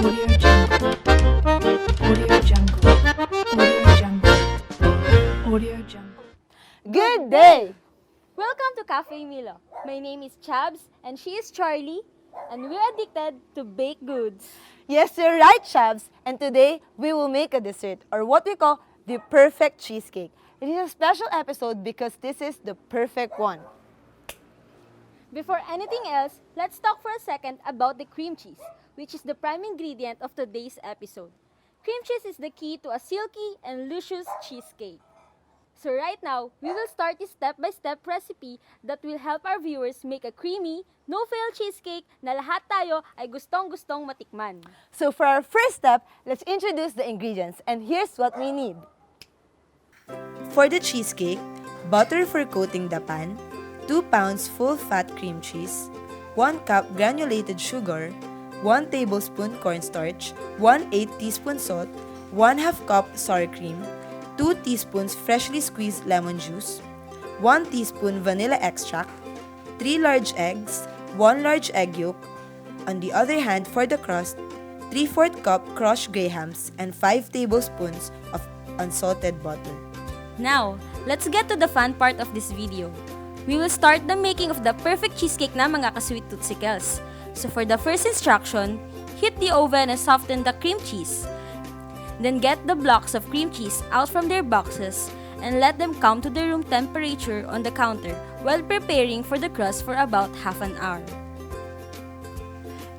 Audio Jungle. Audio Jungle. Audio Jungle. Audio Jungle. Good day! Welcome to Café Miló. My name is Chabs and she is Charlie, and we're addicted to baked goods. Yes, you're right, Shabs. And today, we will make a dessert, or what we call the perfect cheesecake. It is a special episode because this is the perfect one. Before anything else, let's talk for a second about the cream cheese, which is the prime ingredient of today's episode. Cream cheese is the key to a silky and luscious cheesecake. So right now, we will start this step-by-step recipe that will help our viewers make a creamy, no-fail cheesecake na lahat tayo ay gustong-gustong matikman. So for our first step, let's introduce the ingredients. And here's what we need. For the cheesecake, butter for coating the pan, 2 pounds full-fat cream cheese, 1 cup granulated sugar, 1 tablespoon cornstarch, 1/8 teaspoon salt, 1/2 cup sour cream, 2 teaspoons freshly squeezed lemon juice, 1 teaspoon vanilla extract, 3 large eggs, 1 large egg yolk. On the other hand, for the crust, 3/4 cup crushed grahams and 5 tablespoons of unsalted butter. Now, let's get to the fun part of this video. We will start the making of the perfect cheesecake na mga ka-sweet toothsicles. So for the first instruction, heat the oven and soften the cream cheese. Then get the blocks of cream cheese out from their boxes and let them come to the room temperature on the counter while preparing for the crust for about half an hour.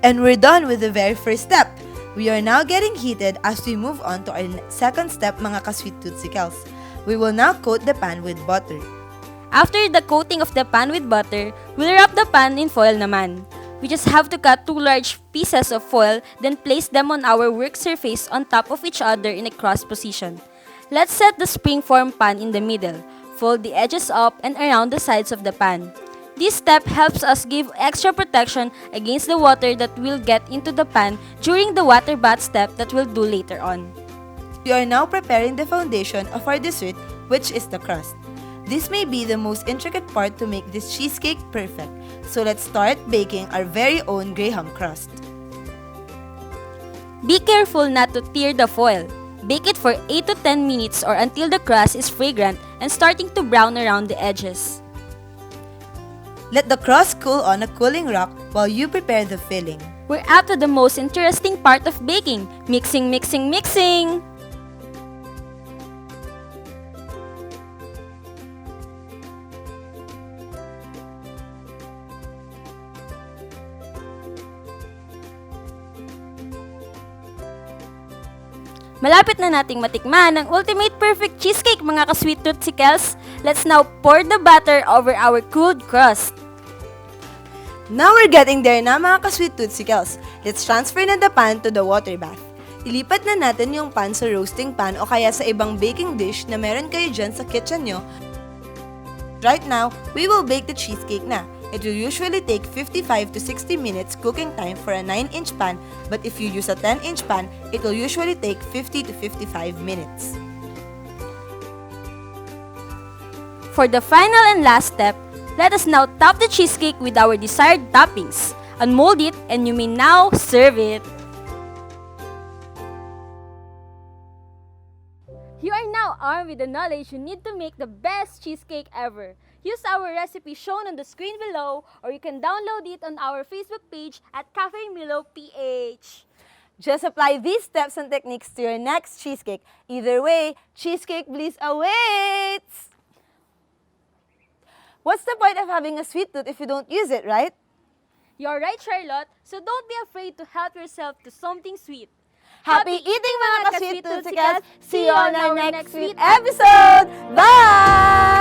And we're done with the very first step. We are now getting heated as we move on to our second step, mga ka-sweet toothsicles. We will now coat the pan with butter. After the coating of the pan with butter, we'll wrap the pan in foil naman. We just have to cut 2 large pieces of foil, then place them on our work surface on top of each other in a cross position. Let's set the springform pan in the middle. Fold the edges up and around the sides of the pan. This step helps us give extra protection against the water that will get into the pan during the water bath step that we'll do later on. We are now preparing the foundation of our dessert, which is the crust. This may be the most intricate part to make this cheesecake perfect. So let's start baking our very own graham crust. Be careful not to tear the foil. Bake it for 8 to 10 minutes or until the crust is fragrant and starting to brown around the edges. Let the crust cool on a cooling rack while you prepare the filling. We're up to the most interesting part of baking, mixing, mixing, mixing! Malapit na nating matikman ang ultimate perfect cheesecake, mga ka-sweet toothsicles. Let's now pour the batter over our cooled crust. Now we're getting there na, mga ka-sweet toothsicles. Let's transfer na the pan to the water bath. Ilipat na natin yung pan sa roasting pan o kaya sa ibang baking dish na meron kayo dyan sa kitchen nyo. Right now, we will bake the cheesecake na. It will usually take 55 to 60 minutes cooking time for a 9-inch pan, but if you use a 10-inch pan, it will usually take 50 to 55 minutes. For the final and last step, let us now top the cheesecake with our desired toppings. Unmold it and you may now serve it. You are now armed with the knowledge you need to make the best cheesecake ever. Use our recipe shown on the screen below, or you can download it on our Facebook page at Café Miló PH. Just apply these steps and techniques to your next cheesecake. Either way, cheesecake bliss awaits! What's the point of having a sweet tooth if you don't use it, right? You're right, Charlotte, so don't be afraid to help yourself to something sweet. Happy eating, mga ka-sweet toothsicles! See you on our next sweet episode! Bye!